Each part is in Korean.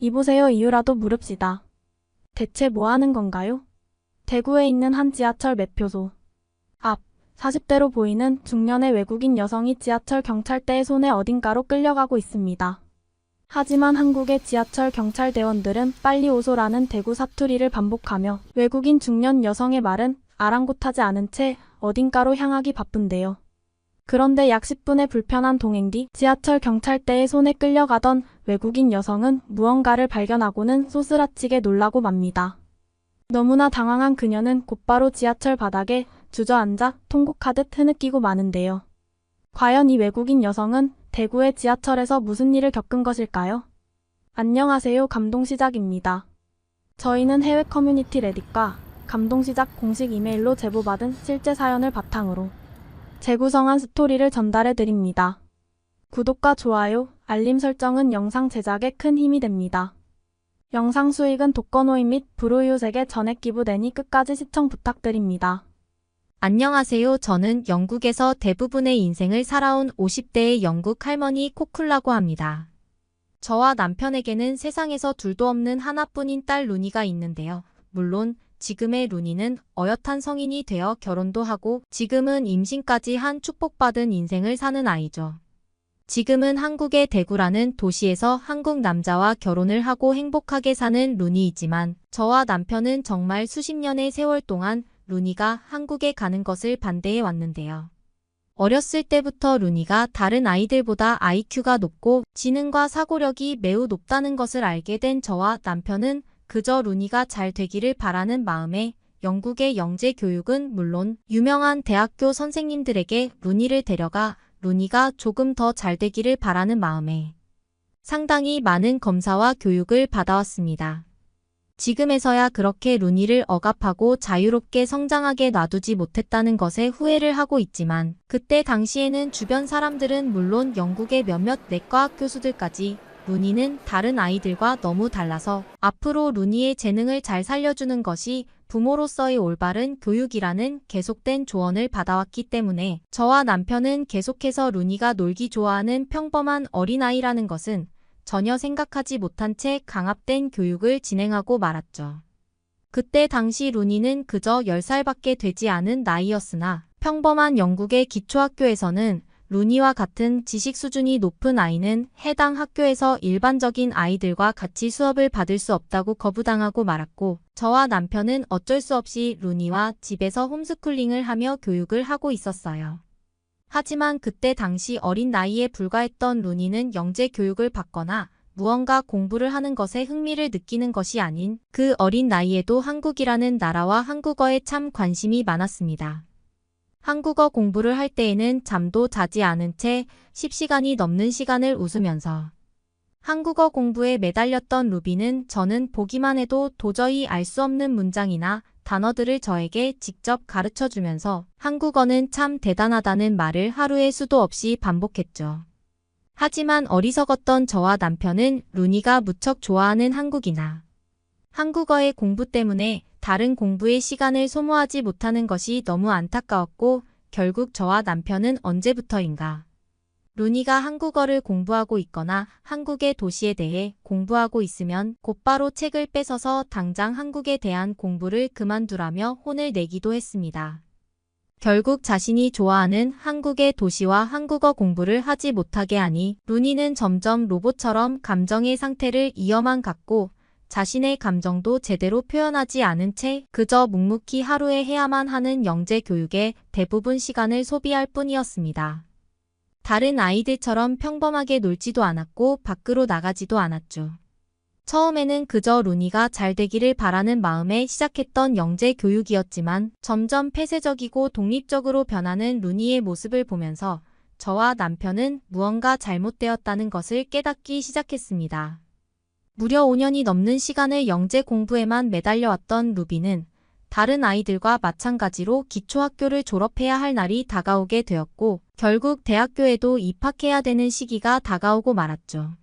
이보세요 이유라도 물읍시다. 대체 뭐 하는 건가요? 대구에 있는 한 지하철 매표소. 앞, 40대로 보이는 중년의 외국인 여성이 지하철 경찰대의 손에 어딘가로 끌려가고 있습니다. 하지만 한국의 지하철 경찰대원들은 빨리 오소라는 대구 사투리를 반복하며 외국인 중년 여성의 말은 아랑곳하지 않은 채 어딘가로 향하기 바쁜데요. 그런데 약 10분의 불편한 동행 뒤 지하철 경찰대의 손에 끌려가던 외국인 여성은 무언가를 발견하고는 소스라치게 놀라고 맙니다. 너무나 당황한 그녀는 곧바로 지하철 바닥에 주저앉아 통곡하듯 흐느끼고 마는데요. 과연 이 외국인 여성은 대구의 지하철에서 무슨 일을 겪은 것일까요? 안녕하세요, 감동시작입니다. 저희는 해외 커뮤니티 레딧과 감동시작 공식 이메일로 제보받은 실제 사연을 바탕으로 재구성한 스토리를 전달해드립니다. 구독과 좋아요, 알림 설정은 영상 제작에 큰 힘이 됩니다. 영상 수익은 독거노인 및 불우이웃에게 전액 기부되니 끝까지 시청 부탁드립니다. 안녕하세요. 저는 영국에서 대부분의 인생을 살아온 50대의 영국 할머니 코쿨라고 합니다. 저와 남편에게는 세상에서 둘도 없는 하나뿐인 딸 루니가 있는데요. 물론 지금의 루니는 어엿한 성인이 되어 결혼도 하고 지금은 임신까지 한 축복받은 인생을 사는 아이죠. 지금은 한국의 대구라는 도시에서 한국 남자와 결혼을 하고 행복하게 사는 루니이지만 저와 남편은 정말 수십 년의 세월 동안 루니가 한국에 가는 것을 반대해 왔는데요. 어렸을 때부터 루니가 다른 아이들보다 IQ가 높고 지능과 사고력이 매우 높다는 것을 알게 된 저와 남편은 그저 루니가 잘 되기를 바라는 마음에 영국의 영재 교육은 물론 유명한 대학교 선생님들에게 루니를 데려가 루니가 조금 더 잘 되기를 바라는 마음에 상당히 많은 검사와 교육을 받아왔습니다. 지금에서야 그렇게 루니를 억압하고 자유롭게 성장하게 놔두지 못했다는 것에 후회를 하고 있지만 그때 당시에는 주변 사람들은 물론 영국의 몇몇 내과학 교수들까지 루니는 다른 아이들과 너무 달라서 앞으로 루니의 재능을 잘 살려주는 것이 부모로서의 올바른 교육이라는 계속된 조언을 받아왔기 때문에 저와 남편은 계속해서 루니가 놀기 좋아하는 평범한 어린아이라는 것은 전혀 생각하지 못한 채 강압된 교육을 진행하고 말았죠. 그때 당시 루니는 그저 10살밖에 되지 않은 나이였으나 평범한 영국의 기초학교에서는 루니와 같은 지식 수준이 높은 아이는 해당 학교에서 일반적인 아이들과 같이 수업을 받을 수 없다고 거부당하고 말았고 저와 남편은 어쩔 수 없이 루니와 집에서 홈스쿨링을 하며 교육을 하고 있었어요. 하지만 그때 당시 어린 나이에 불과했던 루니는 영재 교육을 받거나 무언가 공부를 하는 것에 흥미를 느끼는 것이 아닌 그 어린 나이에도 한국이라는 나라와 한국어에 참 관심이 많았습니다. 한국어 공부를 할 때에는 잠도 자지 않은 채 10시간이 넘는 시간을 웃으면서 한국어 공부에 매달렸던 루비는 저는 보기만 해도 도저히 알 수 없는 문장이나 단어들을 저에게 직접 가르쳐주면서 한국어는 참 대단하다는 말을 하루에 수도 없이 반복했죠. 하지만 어리석었던 저와 남편은 루니가 무척 좋아하는 한국이나 한국어의 공부 때문에 다른 공부의 시간을 소모하지 못하는 것이 너무 안타까웠고 결국 저와 남편은 언제부터인가 루니가 한국어를 공부하고 있거나 한국의 도시에 대해 공부하고 있으면 곧바로 책을 뺏어서 당장 한국에 대한 공부를 그만두라며 혼을 내기도 했습니다. 결국 자신이 좋아하는 한국의 도시와 한국어 공부를 하지 못하게 하니 루니는 점점 로봇처럼 감정의 상태를 이어만 갔고 자신의 감정도 제대로 표현하지 않은 채 그저 묵묵히 하루에 해야만 하는 영재 교육에 대부분 시간을 소비할 뿐이었습니다. 다른 아이들처럼 평범하게 놀지도 않았고 밖으로 나가지도 않았죠. 처음에는 그저 루니가 잘 되기를 바라는 마음에 시작했던 영재 교육이었지만 점점 폐쇄적이고 독립적으로 변하는 루니의 모습을 보면서 저와 남편은 무언가 잘못되었다는 것을 깨닫기 시작했습니다. 무려 5년이 넘는 시간을 영재 공부에만 매달려왔던 루비는 다른 아이들과 마찬가지로 기초학교를 졸업해야 할 날이 다가오게 되었고 결국 대학교에도 입학해야 되는 시기가 다가오고 말았죠.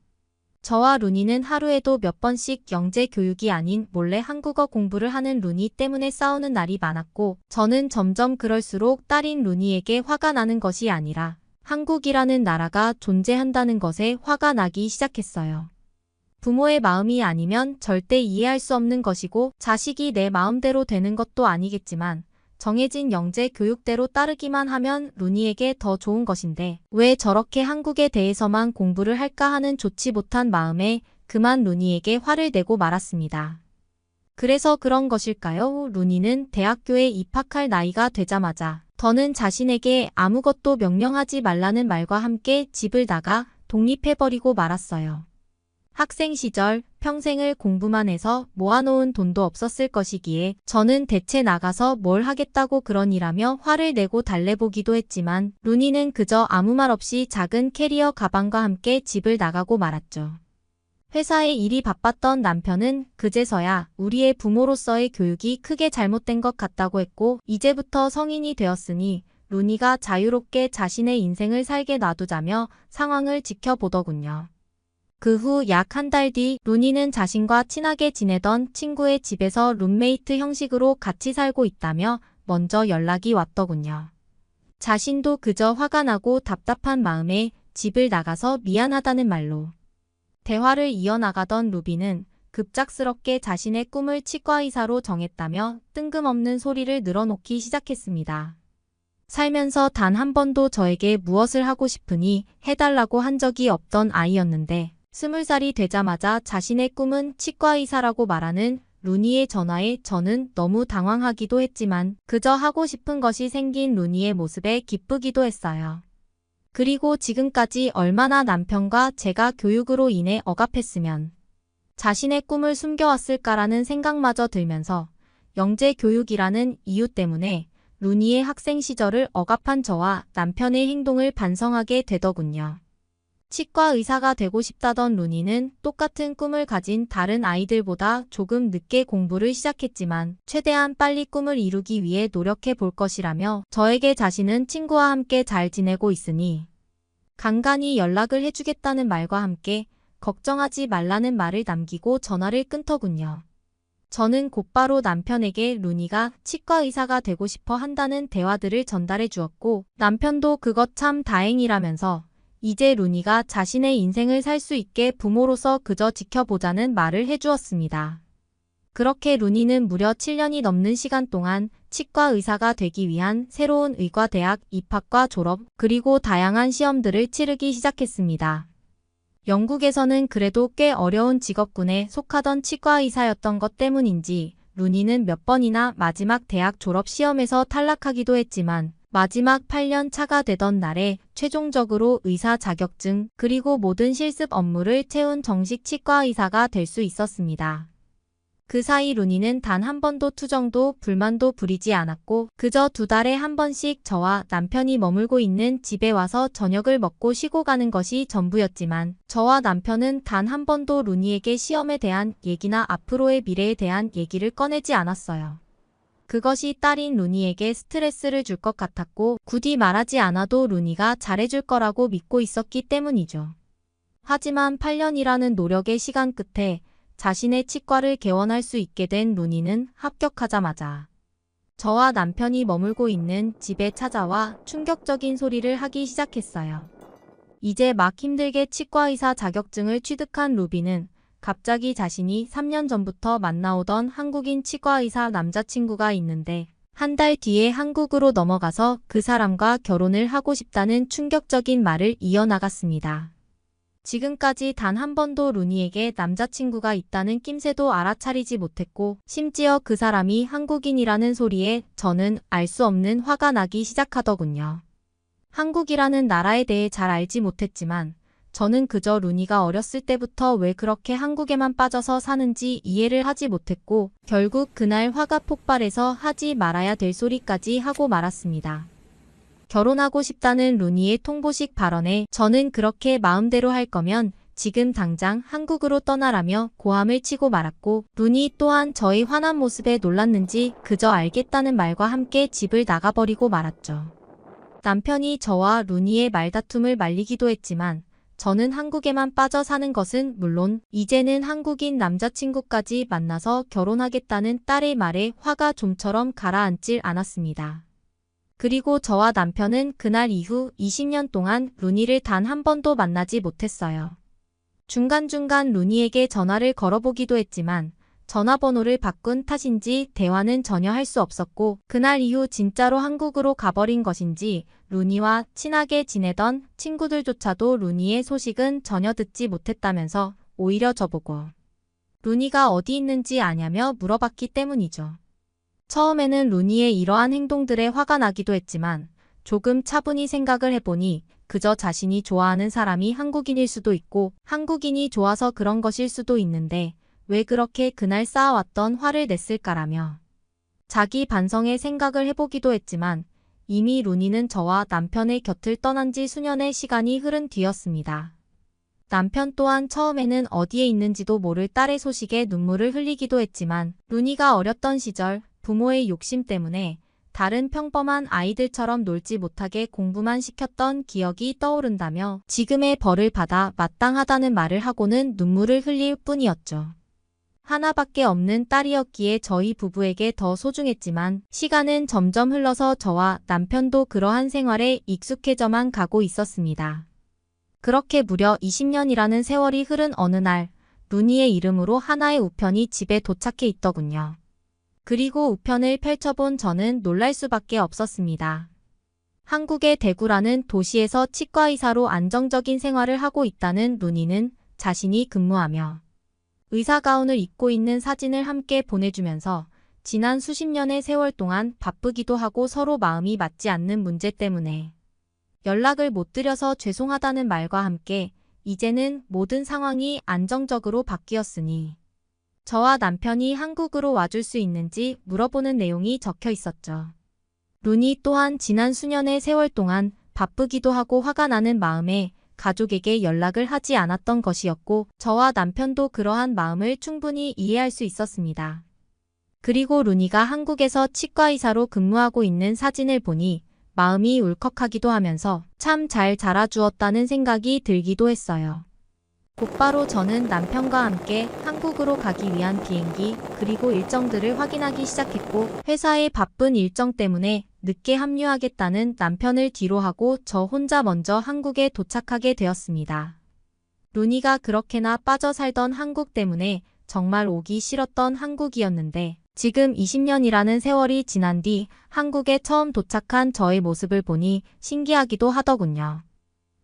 저와 루니는 하루에도 몇 번씩 영재 교육이 아닌 몰래 한국어 공부를 하는 루니 때문에 싸우는 날이 많았고 저는 점점 그럴수록 딸인 루니에게 화가 나는 것이 아니라 한국이라는 나라가 존재한다는 것에 화가 나기 시작했어요. 부모의 마음이 아니면 절대 이해할 수 없는 것이고 자식이 내 마음대로 되는 것도 아니겠지만 정해진 영재 교육대로 따르기만 하면 루니에게 더 좋은 것인데 왜 저렇게 한국에 대해서만 공부를 할까 하는 좋지 못한 마음에 그만 루니에게 화를 내고 말았습니다. 그래서 그런 것일까요? 루니는 대학교에 입학할 나이가 되자마자 더는 자신에게 아무것도 명령하지 말라는 말과 함께 집을 나가 독립해버리고 말았어요. 학생 시절 평생을 공부만 해서 모아놓은 돈도 없었을 것이기에 저는 대체 나가서 뭘 하겠다고 그러니라며 화를 내고 달래보기도 했지만 루니는 그저 아무 말 없이 작은 캐리어 가방과 함께 집을 나가고 말았죠. 회사에 일이 바빴던 남편은 그제서야 우리의 부모로서의 교육이 크게 잘못된 것 같다고 했고 이제부터 성인이 되었으니 루니가 자유롭게 자신의 인생을 살게 놔두자며 상황을 지켜보더군요. 그 후 약 한 달 뒤 루니는 자신과 친하게 지내던 친구의 집에서 룸메이트 형식으로 같이 살고 있다며 먼저 연락이 왔더군요. 자신도 그저 화가 나고 답답한 마음에 집을 나가서 미안하다는 말로 대화를 이어나가던 루비는 급작스럽게 자신의 꿈을 치과의사로 정했다며 뜬금없는 소리를 늘어놓기 시작했습니다. 살면서 단 한 번도 저에게 무엇을 하고 싶으니 해달라고 한 적이 없던 아이였는데 20살이 되자마자 자신의 꿈은 치과의사라고 말하는 루니의 전화에 저는 너무 당황하기도 했지만 그저 하고 싶은 것이 생긴 루니의 모습에 기쁘기도 했어요. 그리고 지금까지 얼마나 남편과 제가 교육으로 인해 억압했으면 자신의 꿈을 숨겨왔을까라는 생각마저 들면서 영재 교육이라는 이유 때문에 루니의 학생 시절을 억압한 저와 남편의 행동을 반성하게 되더군요. 치과 의사가 되고 싶다던 루니는 똑같은 꿈을 가진 다른 아이들보다 조금 늦게 공부를 시작했지만 최대한 빨리 꿈을 이루기 위해 노력해 볼 것이라며 저에게 자신은 친구와 함께 잘 지내고 있으니 간간히 연락을 해주겠다는 말과 함께 걱정하지 말라는 말을 남기고 전화를 끊더군요. 저는 곧바로 남편에게 루니가 치과 의사가 되고 싶어 한다는 대화들을 전달해 주었고 남편도 그것 참 다행이라면서 이제 루니가 자신의 인생을 살 수 있게 부모로서 그저 지켜보자는 말을 해주었습니다. 그렇게 루니는 무려 7년이 넘는 시간 동안 치과 의사가 되기 위한 새로운 의과대학 입학과 졸업 그리고 다양한 시험들을 치르기 시작했습니다. 영국에서는 그래도 꽤 어려운 직업군에 속하던 치과 의사였던 것 때문인지 루니는 몇 번이나 마지막 대학 졸업 시험에서 탈락하기도 했지만 마지막 8년 차가 되던 날에 최종적으로 의사 자격증 그리고 모든 실습 업무를 채운 정식 치과 의사가 될 수 있었습니다. 그 사이 루니는 단 한 번도 투정도 불만도 부리지 않았고 그저 2달에 한 번씩 저와 남편이 머물고 있는 집에 와서 저녁을 먹고 쉬고 가는 것이 전부였지만 저와 남편은 단 한 번도 루니에게 시험에 대한 얘기나 앞으로의 미래에 대한 얘기를 꺼내지 않았어요. 그것이 딸인 루니에게 스트레스를 줄 것 같았고 굳이 말하지 않아도 루니가 잘해줄 거라고 믿고 있었기 때문이죠. 하지만 8년이라는 노력의 시간 끝에 자신의 치과를 개원할 수 있게 된 루니는 합격하자마자 저와 남편이 머물고 있는 집에 찾아와 충격적인 소리를 하기 시작했어요. 이제 막 힘들게 치과의사 자격증을 취득한 루비는 갑자기 자신이 3년 전부터 만나오던 한국인 치과의사 남자친구가 있는데 한 달 뒤에 한국으로 넘어가서 그 사람과 결혼을 하고 싶다는 충격적인 말을 이어나갔습니다. 지금까지 단 한 번도 루니에게 남자친구가 있다는 낌새도 알아차리지 못했고 심지어 그 사람이 한국인이라는 소리에 저는 알 수 없는 화가 나기 시작하더군요. 한국이라는 나라에 대해 잘 알지 못했지만 저는 그저 루니가 어렸을 때부터 왜 그렇게 한국에만 빠져서 사는지 이해를 하지 못했고 결국 그날 화가 폭발해서 하지 말아야 될 소리까지 하고 말았습니다. 결혼하고 싶다는 루니의 통보식 발언에 저는 그렇게 마음대로 할 거면 지금 당장 한국으로 떠나라며 고함을 치고 말았고 루니 또한 저의 화난 모습에 놀랐는지 그저 알겠다는 말과 함께 집을 나가버리고 말았죠. 남편이 저와 루니의 말다툼을 말리기도 했지만 저는 한국에만 빠져 사는 것은 물론 이제는 한국인 남자친구까지 만나서 결혼하겠다는 딸의 말에 화가 좀처럼 가라앉질 않았습니다. 그리고 저와 남편은 그날 이후 20년 동안 루니를 단 한 번도 만나지 못했어요. 중간중간 루니에게 전화를 걸어보기도 했지만 전화번호를 바꾼 탓인지 대화는 전혀 할 수 없었고 그날 이후 진짜로 한국으로 가버린 것인지 루니와 친하게 지내던 친구들조차도 루니의 소식은 전혀 듣지 못했다면서 오히려 저보고 루니가 어디 있는지 아냐며 물어봤기 때문이죠. 처음에는 루니의 이러한 행동들에 화가 나기도 했지만 조금 차분히 생각을 해보니 그저 자신이 좋아하는 사람이 한국인일 수도 있고 한국인이 좋아서 그런 것일 수도 있는데 왜 그렇게 그날 쌓아왔던 화를 냈을까라며 자기 반성의 생각을 해보기도 했지만 이미 루니는 저와 남편의 곁을 떠난 지 수년의 시간이 흐른 뒤였습니다. 남편 또한 처음에는 어디에 있는지도 모를 딸의 소식에 눈물을 흘리기도 했지만 루니가 어렸던 시절 부모의 욕심 때문에 다른 평범한 아이들처럼 놀지 못하게 공부만 시켰던 기억이 떠오른다며 지금의 벌을 받아 마땅하다는 말을 하고는 눈물을 흘릴 뿐이었죠. 하나밖에 없는 딸이었기에 저희 부부에게 더 소중했지만 시간은 점점 흘러서 저와 남편도 그러한 생활에 익숙해져만 가고 있었습니다. 그렇게 무려 20년이라는 세월이 흐른 어느 날 루니의 이름으로 하나의 우편이 집에 도착해 있더군요. 그리고 우편을 펼쳐본 저는 놀랄 수밖에 없었습니다. 한국의 대구라는 도시에서 치과의사로 안정적인 생활을 하고 있다는 루니는 자신이 근무하며 의사 가운을 입고 있는 사진을 함께 보내주면서 지난 수십 년의 세월 동안 바쁘기도 하고 서로 마음이 맞지 않는 문제 때문에 연락을 못 드려서 죄송하다는 말과 함께 이제는 모든 상황이 안정적으로 바뀌었으니 저와 남편이 한국으로 와줄 수 있는지 물어보는 내용이 적혀 있었죠. 루니 또한 지난 수년의 세월 동안 바쁘기도 하고 화가 나는 마음에 가족에게 연락을 하지 않았던 것이었고 저와 남편도 그러한 마음을 충분히 이해할 수 있었습니다. 그리고 루니가 한국에서 치과의사로 근무하고 있는 사진을 보니 마음이 울컥하기도 하면서 참 잘 자라주었다는 생각이 들기도 했어요. 곧바로 저는 남편과 함께 한국으로 가기 위한 비행기 그리고 일정들을 확인하기 시작했고 회사의 바쁜 일정 때문에 늦게 합류하겠다는 남편을 뒤로 하고 저 혼자 먼저 한국에 도착하게 되었습니다. 루니가 그렇게나 빠져 살던 한국 때문에 정말 오기 싫었던 한국이었는데 지금 20년이라는 세월이 지난 뒤 한국에 처음 도착한 저의 모습을 보니 신기하기도 하더군요.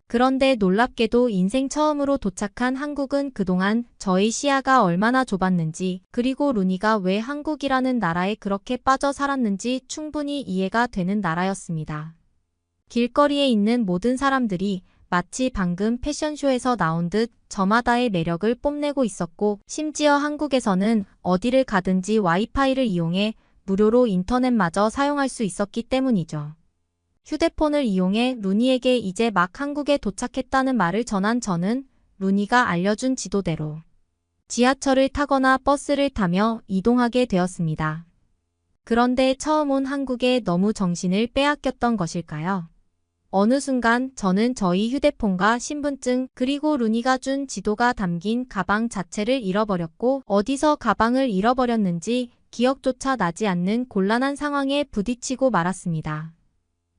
그런데 놀랍게도 인생 처음으로 도착한 한국은 그동안 저의 시야가 얼마나 좁았는지 그리고 루니가 왜 한국이라는 나라에 그렇게 빠져 살았는지 충분히 이해가 되는 나라였습니다. 길거리에 있는 모든 사람들이 마치 방금 패션쇼에서 나온 듯 저마다의 매력을 뽐내고 있었고 심지어 한국에서는 어디를 가든지 와이파이를 이용해 무료로 인터넷마저 사용할 수 있었기 때문이죠. 휴대폰을 이용해 루니에게 이제 막 한국에 도착했다는 말을 전한 저는 루니가 알려준 지도대로 지하철을 타거나 버스를 타며 이동하게 되었습니다. 그런데 처음 온 한국에 너무 정신을 빼앗겼던 것일까요? 어느 순간 저는 저희 휴대폰과 신분증 그리고 루니가 준 지도가 담긴 가방 자체를 잃어버렸고 어디서 가방을 잃어버렸는지 기억조차 나지 않는 곤란한 상황에 부딪히고 말았습니다.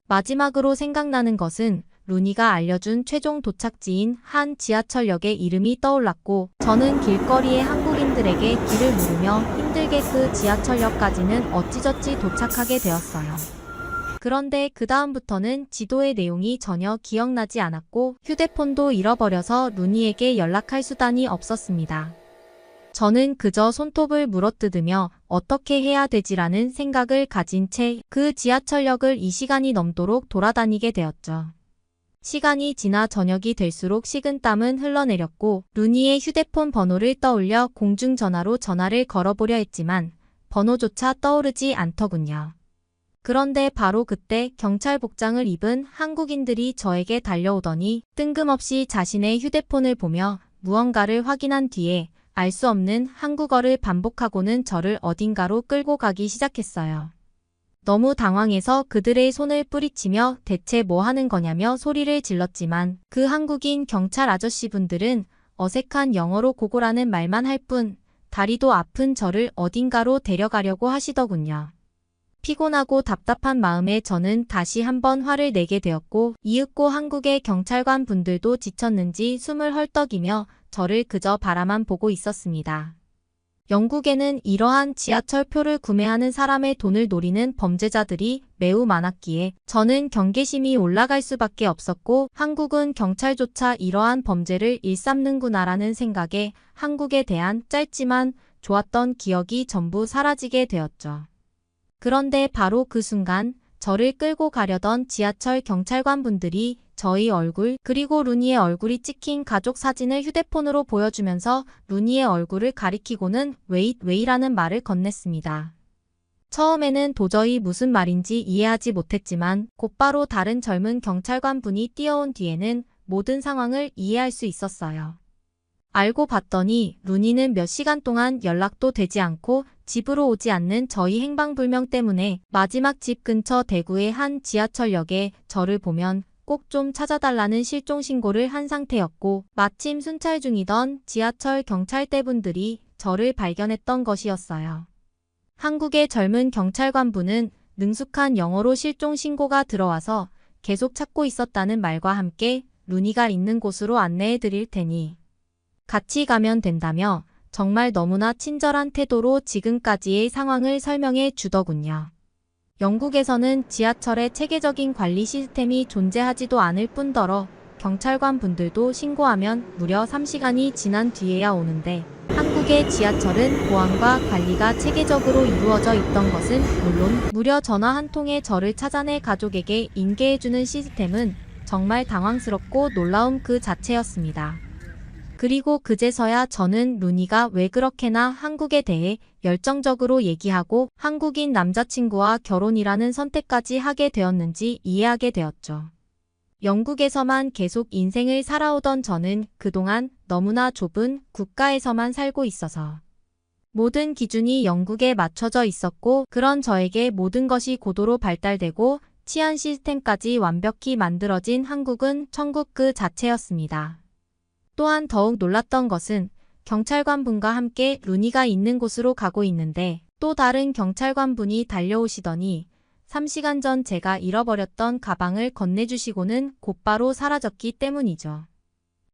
마지막으로 생각나는 것은 루니가 알려준 최종 도착지인 한 지하철역의 이름이 떠올랐고 저는 길거리의 한국인들에게 길을 물으며 힘들게 그 지하철역까지는 어찌저찌 도착하게 되었어요. 그런데 그 다음부터는 지도의 내용이 전혀 기억나지 않았고 휴대폰도 잃어버려서 루니에게 연락할 수단이 없었습니다. 저는 그저 손톱을 물어뜯으며 어떻게 해야 되지라는 생각을 가진 채 그 지하철역을 2시간이 넘도록 돌아다니게 되었죠. 시간이 지나 저녁이 될수록 식은땀은 흘러내렸고 루니의 휴대폰 번호를 떠올려 공중전화로 전화를 걸어보려 했지만 번호조차 떠오르지 않더군요. 그런데 바로 그때 경찰 복장을 입은 한국인들이 저에게 달려오더니 뜬금없이 자신의 휴대폰을 보며 무언가를 확인한 뒤에 알 수 없는 한국어를 반복하고는 저를 어딘가로 끌고 가기 시작했어요. 너무 당황해서 그들의 손을 뿌리치며 대체 뭐 하는 거냐며 소리를 질렀지만 그 한국인 경찰 아저씨분들은 어색한 영어로 고고라는 말만 할 뿐 다리도 아픈 저를 어딘가로 데려가려고 하시더군요. 피곤하고 답답한 마음에 저는 다시 한번 화를 내게 되었고 이윽고 한국의 경찰관 분들도 지쳤는지 숨을 헐떡이며 저를 그저 바라만 보고 있었습니다. 영국에는 이러한 지하철표를 구매하는 사람의 돈을 노리는 범죄자들이 매우 많았기에 저는 경계심이 올라갈 수밖에 없었고 한국은 경찰조차 이러한 범죄를 일삼는구나라는 생각에 한국에 대한 짧지만 좋았던 기억이 전부 사라지게 되었죠. 그런데 바로 그 순간 저를 끌고 가려던 지하철 경찰관 분들이 저희 얼굴 그리고 루니의 얼굴이 찍힌 가족 사진을 휴대폰으로 보여주면서 루니의 얼굴을 가리키고는 웨이라는 말을 건넸습니다. 처음에는 도저히 무슨 말인지 이해하지 못했지만 곧바로 다른 젊은 경찰관 분이 뛰어온 뒤에는 모든 상황을 이해할 수 있었어요. 알고 봤더니 루니는 몇 시간 동안 연락도 되지 않고 집으로 오지 않는 저희 행방불명 때문에 마지막 집 근처 대구의 한 지하철역에 저를 보면 꼭 좀 찾아달라는 실종 신고를 한 상태였고 마침 순찰 중이던 지하철 경찰대분들이 저를 발견했던 것이었어요. 한국의 젊은 경찰관분은 능숙한 영어로 실종 신고가 들어와서 계속 찾고 있었다는 말과 함께 루니가 있는 곳으로 안내해 드릴 테니 같이 가면 된다며 정말 너무나 친절한 태도로 지금까지의 상황을 설명해 주더군요. 영국에서는 지하철의 체계적인 관리 시스템이 존재하지도 않을 뿐더러 경찰관 분들도 신고하면 무려 3시간이 지난 뒤에야 오는데 한국의 지하철은 보안과 관리가 체계적으로 이루어져 있던 것은 물론 무려 전화 한 통에 저를 찾아내 가족에게 인계해주는 시스템은 정말 당황스럽고 놀라움 그 자체였습니다. 그리고 그제서야 저는 루니가 왜 그렇게나 한국에 대해 열정적으로 얘기하고 한국인 남자친구와 결혼이라는 선택까지 하게 되었는지 이해하게 되었죠. 영국에서만 계속 인생을 살아오던 저는 그동안 너무나 좁은 국가에서만 살고 있어서 모든 기준이 영국에 맞춰져 있었고 그런 저에게 모든 것이 고도로 발달되고 치안 시스템까지 완벽히 만들어진 한국은 천국 그 자체였습니다. 또한 더욱 놀랐던 것은 경찰관분과 함께 루니가 있는 곳으로 가고 있는데 또 다른 경찰관분이 달려오시더니 3시간 전 제가 잃어버렸던 가방을 건네주시고는 곧바로 사라졌기 때문이죠.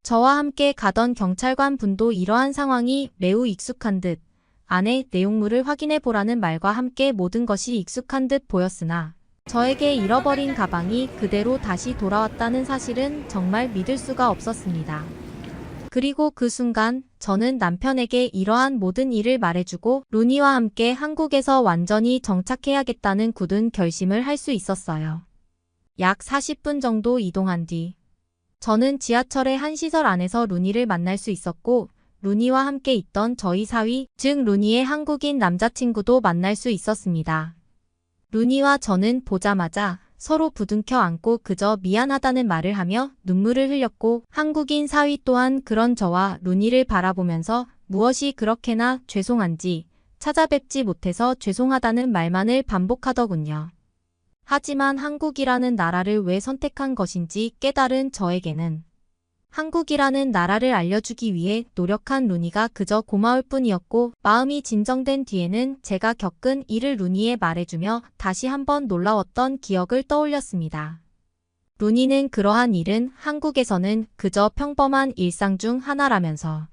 저와 함께 가던 경찰관분도 이러한 상황이 매우 익숙한 듯 안에 내용물을 확인해 보라는 말과 함께 모든 것이 익숙한 듯 보였으나 저에게 잃어버린 가방이 그대로 다시 돌아왔다는 사실은 정말 믿을 수가 없었습니다. 그리고 그 순간 저는 남편에게 이러한 모든 일을 말해주고 루니와 함께 한국에서 완전히 정착해야겠다는 굳은 결심을 할 수 있었어요. 약 40분 정도 이동한 뒤 저는 지하철의 한 시설 안에서 루니를 만날 수 있었고 루니와 함께 있던 저희 사위, 즉 루니의 한국인 남자친구도 만날 수 있었습니다. 루니와 저는 보자마자 서로 부둥켜 안고 그저 미안하다는 말을 하며 눈물을 흘렸고 한국인 사위 또한 그런 저와 루니를 바라보면서 무엇이 그렇게나 죄송한지 찾아뵙지 못해서 죄송하다는 말만을 반복하더군요. 하지만 한국이라는 나라를 왜 선택한 것인지 깨달은 저에게는 한국이라는 나라를 알려주기 위해 노력한 루니가 그저 고마울 뿐이었고 마음이 진정된 뒤에는 제가 겪은 일을 루니에 말해주며 다시 한번 놀라웠던 기억을 떠올렸습니다. 루니는 그러한 일은 한국에서는 그저 평범한 일상 중 하나라면서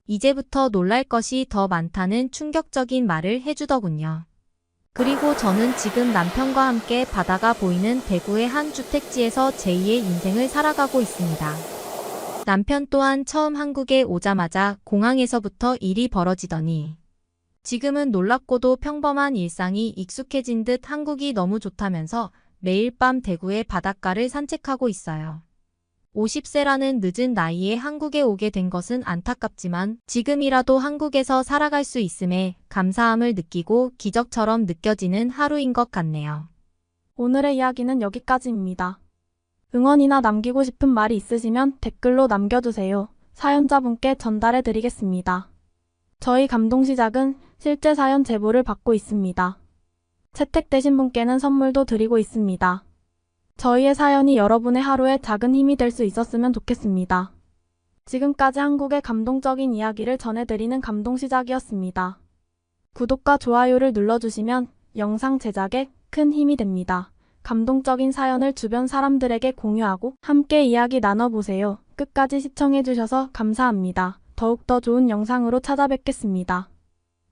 이제부터 놀랄 것이 더 많다는 충격적인 말을 해주더군요. 그리고 저는 지금 남편과 함께 바다가 보이는 대구의 한 주택지에서 제2의 인생을 살아가고 있습니다. 남편 또한 처음 한국에 오자마자 공항에서부터 일이 벌어지더니 지금은 놀랍고도 평범한 일상이 익숙해진 듯 한국이 너무 좋다면서 매일 밤 대구의 바닷가를 산책하고 있어요. 50세라는 늦은 나이에 한국에 오게 된 것은 안타깝지만 지금이라도 한국에서 살아갈 수 있음에 감사함을 느끼고 기적처럼 느껴지는 하루인 것 같네요. 오늘의 이야기는 여기까지입니다. 응원이나 남기고 싶은 말이 있으시면 댓글로 남겨주세요. 사연자분께 전달해 드리겠습니다. 저희 감동시작은 실제 사연 제보를 받고 있습니다. 채택되신 분께는 선물도 드리고 있습니다. 저희의 사연이 여러분의 하루에 작은 힘이 될 수 있었으면 좋겠습니다. 지금까지 한국의 감동적인 이야기를 전해드리는 감동시작이었습니다. 구독과 좋아요를 눌러주시면 영상 제작에 큰 힘이 됩니다. 감동적인 사연을 주변 사람들에게 공유하고 함께 이야기 나눠보세요. 끝까지 시청해주셔서 감사합니다. 더욱더 좋은 영상으로 찾아뵙겠습니다.